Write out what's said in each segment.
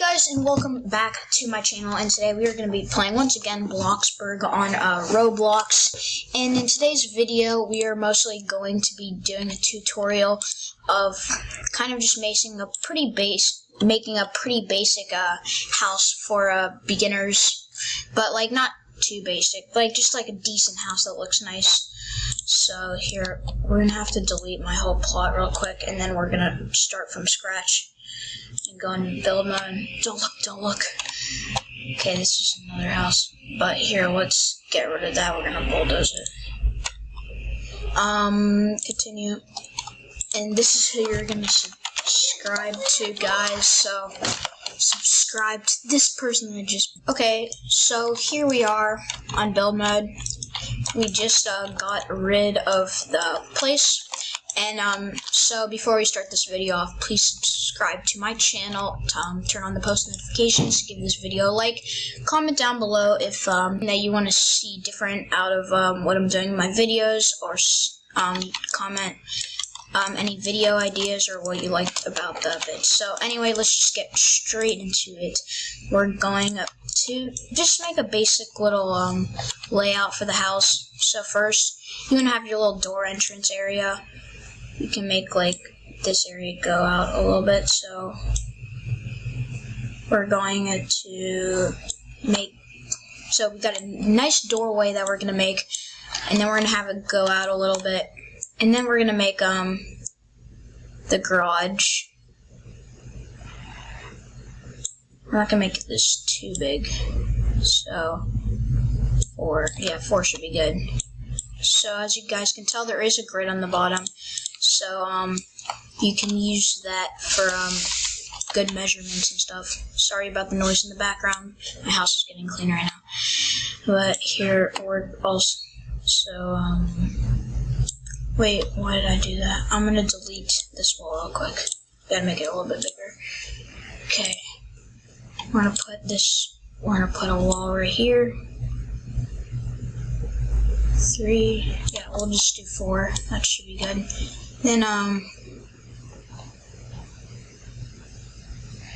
guys, and welcome back to my channel, and today we are going to be playing once again Bloxburg on Roblox. And in today's video we are mostly going to be doing a tutorial of kind of just making a pretty basic house for beginners, but like not too basic, like just like a decent house that looks nice. So here, we're going to have to delete my whole plot real quick, and then we're going to start from scratch and go in build mode. Don't look. Okay, this is another house. But here, let's get rid of that. We're going to bulldoze it. Continue. And this is who you're going to subscribe to, guys. So, subscribe to this person that just... Okay, so here we are on build mode. We just got rid of the place. And so before we start this video off, please subscribe to my channel, turn on the post notifications, give this video a like, comment down below if that you want to see different out of what I'm doing in my videos, or comment any video ideas or what you liked about the vid. So anyway, let's just get straight into it. We're going to just make a basic little layout for the house. So first, you want to have your little door entrance area. You can make like this area go out a little bit, so we're going to make, so we got a nice doorway that we're going to make, and then we're going to have it go out a little bit, and then we're going to make the garage. We're not going to make this too big, so 4 should be good. So as you guys can tell, there is a grid on the bottom. So, you can use that for, good measurements and stuff. Sorry about the noise in the background. My house is getting clean right now. But here, we're also, so, wait, why did I do that? I'm gonna delete this wall real quick. Gotta make it a little bit bigger. Okay. We're gonna put a wall right here. 3, yeah, we'll just do 4. That should be good. Then,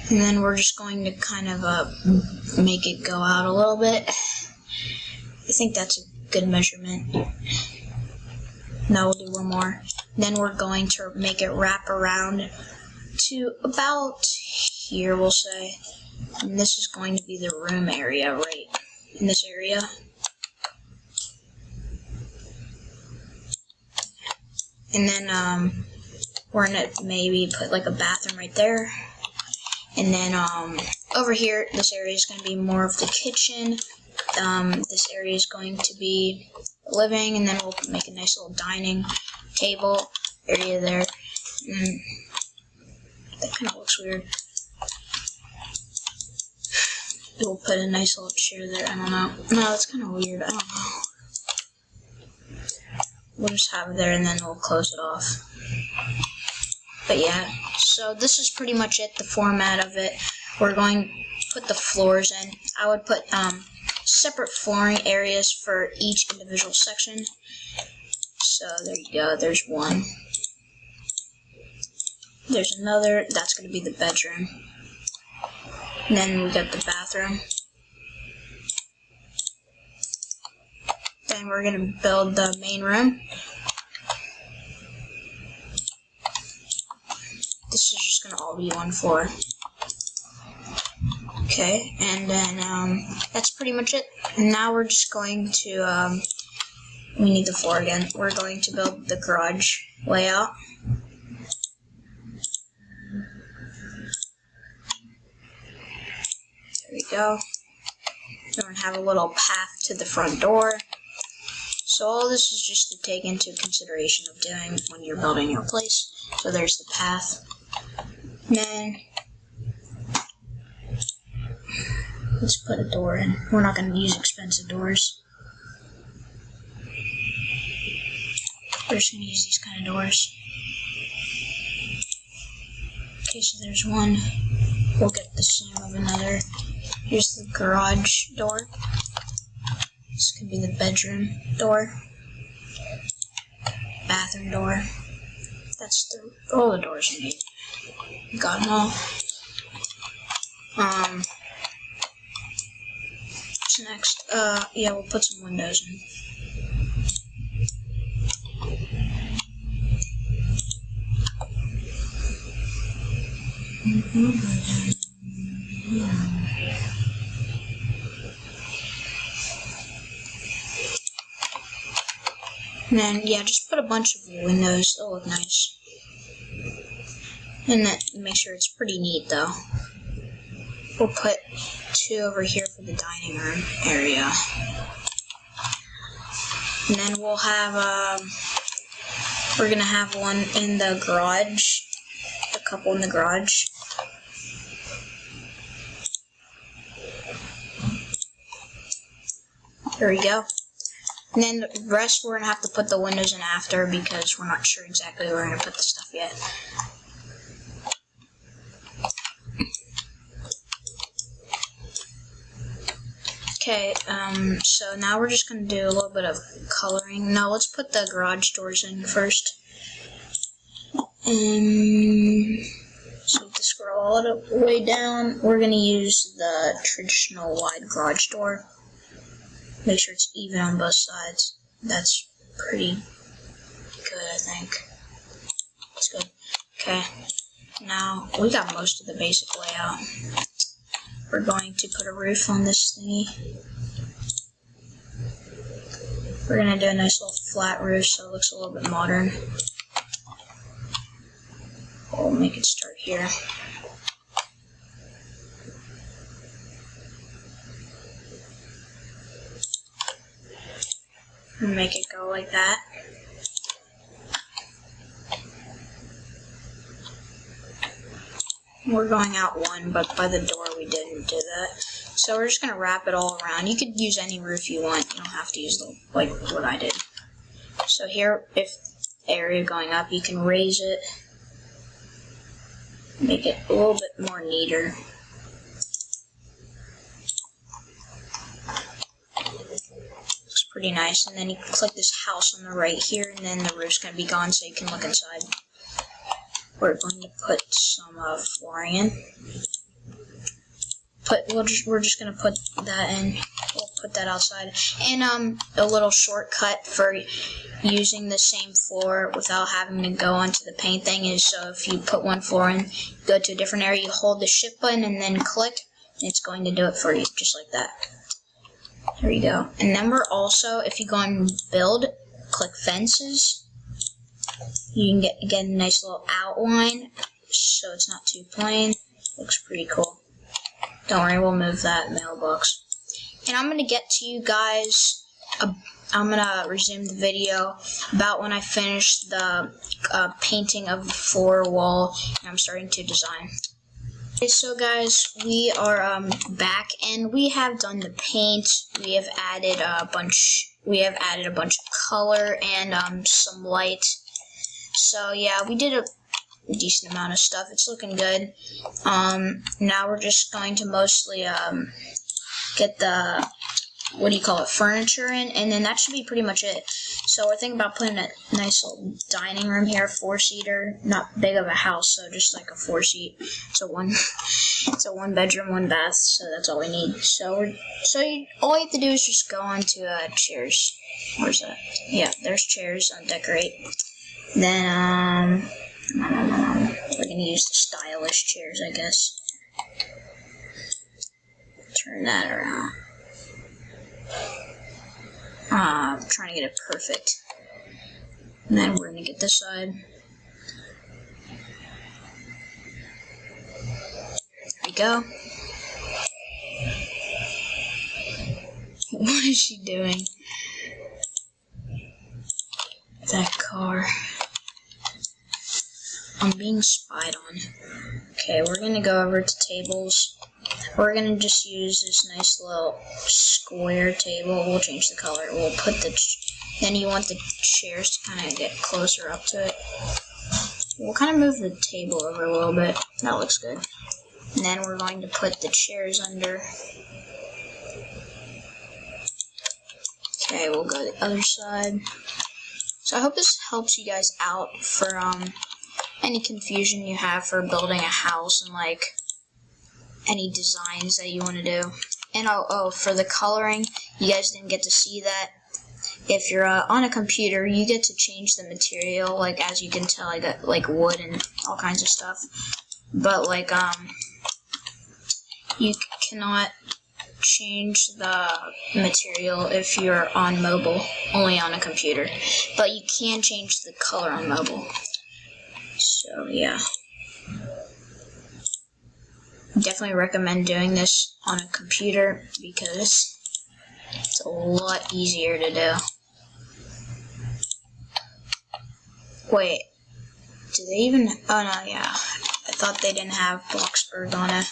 and then we're just going to kind of, make it go out a little bit. I think that's a good measurement. Now we'll do one more. Then we're going to make it wrap around to about here, we'll say. And this is going to be the room area right in this area. And then, we're gonna maybe put like a bathroom right there. And then, over here, this area is gonna be more of the kitchen. This area is going to be living, and then we'll make a nice little dining table area there. And that kind of looks weird. We'll put a nice little chair there. I don't know. No, that's kind of weird. I don't know. We'll just have it there, and then we'll close it off. But yeah, so this is pretty much it, the format of it. We're going to put the floors in. I would put separate flooring areas for each individual section. So there you go, there's one. There's another, that's going to be the bedroom. And then we got the bathroom. Then we're going to build the main room. This is just going to all be one floor. Okay, and then that's pretty much it. And now we're just going to, we need the floor again. We're going to build the garage layout. There we go. Then we're going to have a little path to the front door. So all this is just to take into consideration of doing when you're building your place. So there's the path. And then let's put a door in. We're not going to use expensive doors. We're just going to use these kind of doors. Okay, so there's one. We'll get the same of another. Here's the garage door. This could be the bedroom door, bathroom door. That's all the doors we need. Got them all. yeah, we'll put some windows in. And then, yeah, just put a bunch of windows. They'll look nice. And then make sure it's pretty neat, though. We'll put 2 over here for the dining room area. And then we'll have, we're gonna have one in the garage. A couple in the garage. There we go. And then the rest we're gonna have to put the windows in after because we're not sure exactly where we're gonna put the stuff yet. Okay, so now we're just gonna do a little bit of coloring. No, let's put the garage doors in first. So we have to scroll all the way down. We're gonna use the traditional wide garage door. Make sure it's even on both sides. That's pretty good, I think. That's good. Okay, now we got most of the basic layout. We're going to put a roof on this thingy. We're gonna do a nice little flat roof so it looks a little bit modern. We'll make it start here. And make it go like that. We're going out one, but by the door we didn't do that. So we're just gonna wrap it all around. You could use any roof you want. You don't have to use the, like what I did. So here, if area going up, you can raise it. Make it a little bit more neater. Looks pretty nice. And then you click this house on the right here, and then the roof's gonna be gone so you can look inside. We're going to put some flooring in. We're just gonna put that in. We'll put that outside. And a little shortcut for using the same floor without having to go onto the paint thing is, so if you put one floor in, go to a different area, you hold the shift button and then click, and it's going to do it for you, just like that. There you go. And then we're also, if you go on build, click fences. You can get a nice little outline, so it's not too plain. Looks pretty cool. Don't worry, we'll move that mailbox. And I'm going to get to you guys, I'm going to resume the video about when I finish the painting of the floor wall, and I'm starting to design. Okay, so guys, we are back, and we have done the paint. We have added a bunch of color and some light. So yeah, we did a decent amount of stuff. It's looking good. Now we're just going to mostly get the, what do you call it, furniture in, and then that should be pretty much it. So we're thinking about putting a nice little dining room here, 4-seater, not big of a house, so just like a 4-seat. It's a 1-bedroom, 1 bath, so that's all we need. So all you have to do is just go onto chairs. Where's that? Yeah, there's chairs. Decorate. Then we're gonna use the stylish chairs, I guess. Turn that around. I'm trying to get it perfect. And then we're gonna get this side. There we go. What is she doing? That car. I'm being spied on. Okay, we're gonna go over to tables. We're gonna just use this nice little square table. We'll change the color. We'll put then you want the chairs to kind of get closer up to it. We'll kind of move the table over a little bit. That looks good. And then we're going to put the chairs under. Okay, we'll go to the other side. So I hope this helps you guys out for any confusion you have for building a house and like any designs that you want to do. And oh, for the coloring, you guys didn't get to see that. If you're on a computer, you get to change the material. Like, as you can tell, I got like wood and all kinds of stuff. But like you cannot change the material if you're on mobile, only on a computer. But you can change the color on mobile. So yeah. Definitely recommend doing this on a computer because it's a lot easier to do. Wait, do they even? Oh no, yeah. I thought they didn't have Bloxburg on a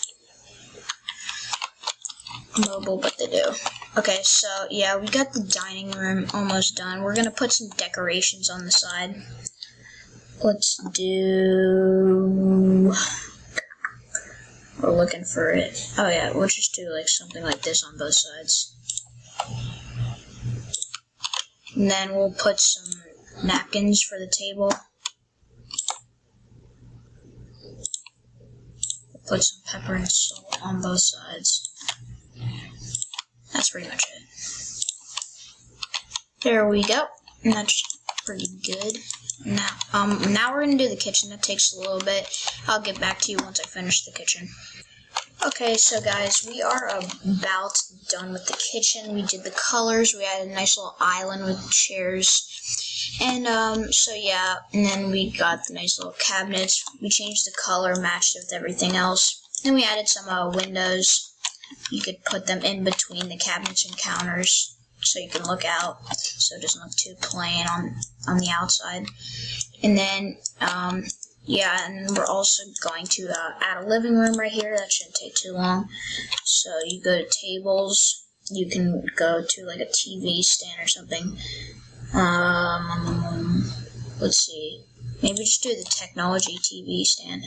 mobile, but they do. Okay, so yeah, we got the dining room almost done. We're gonna put some decorations on the side. Let's do. We're looking for it. Oh yeah, we'll just do like something like this on both sides. And then we'll put some napkins for the table. We'll put some pepper and salt on both sides. That's pretty much it. There we go. And that's pretty good. Now we're gonna do the kitchen. That takes a little bit. I'll get back to you once I finish the kitchen. Okay, so guys, we are about done with the kitchen. We did the colors. We had a nice little island with chairs. And so yeah, and then we got the nice little cabinets. We changed the color, matched it with everything else. And we added some windows. You could put them in between the cabinets and counters so you can look out, so it doesn't look too plain on the outside. And then yeah, and we're also going to add a living room right here. That shouldn't take too long. So you go to tables. You can go to like a TV stand or something. Let's see. Maybe just do the technology TV stand.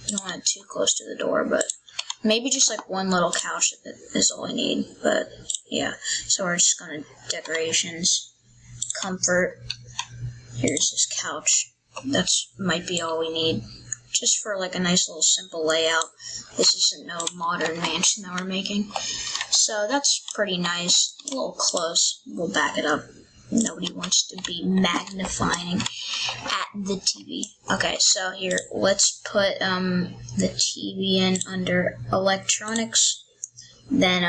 You don't want it too close to the door, but maybe just like one little couch is all I need. But yeah, so we're just going to decorations, comfort. Here's this couch. That's might be all we need, just for like a nice little simple layout. This isn't no modern mansion that we're making, so that's pretty nice. A little close. We'll back it up. Nobody wants to be magnifying at the TV. Okay, so here, let's put the TV in under electronics. Then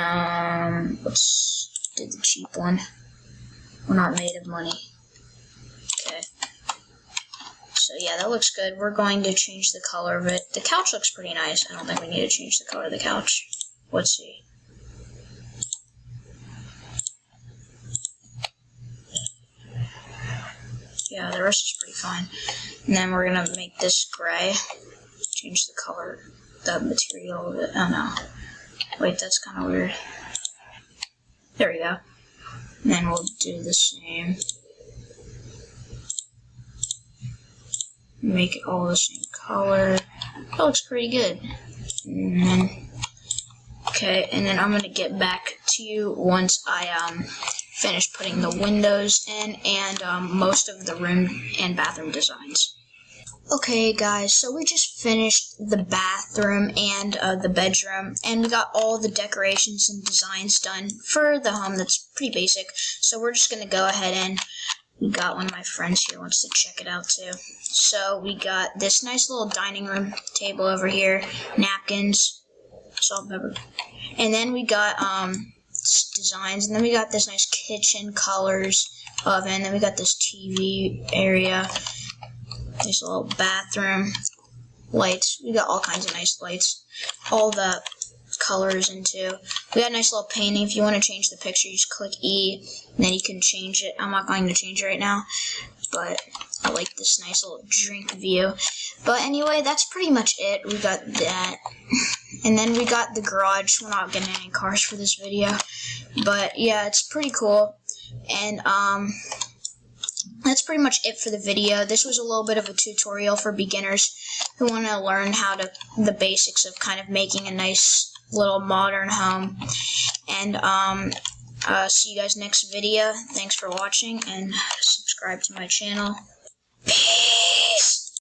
let's do the cheap one. We're not made of money. Okay. So yeah, that looks good. We're going to change the color of it. The couch looks pretty nice. I don't think we need to change the color of the couch. Let's see. Yeah, the rest is pretty fine. And then we're going to make this gray. Change the color, the material of it. Oh no. Wait, that's kind of weird. There we go. And then we'll do the same. Make it all the same color. That looks pretty good. And then, okay, and then I'm going to get back to you once I finish putting the windows in and most of the room and bathroom designs. Okay guys, so we just finished the bathroom and the bedroom, and we got all the decorations and designs done for the home. That's pretty basic, so we're just going to go ahead and we got one of my friends here wants to check it out too. So we got this nice little dining room table over here, napkins, salt, pepper, and then we got designs, and then we got this nice kitchen colors, oven, then we got this TV area, this little bathroom, lights. We got all kinds of nice lights, all the colors into. We got a nice little painting. If you want to change the picture, you just click E, and then you can change it. I'm not going to change it right now, but I like this nice little drink view. But anyway, that's pretty much it. We got that. And then we got the garage. We're not getting any cars for this video, but yeah, it's pretty cool. And that's pretty much it for the video. This was a little bit of a tutorial for beginners who want to learn how to the basics of kind of making a nice little modern home. And see you guys next video. Thanks for watching, and subscribe to my channel. Peace.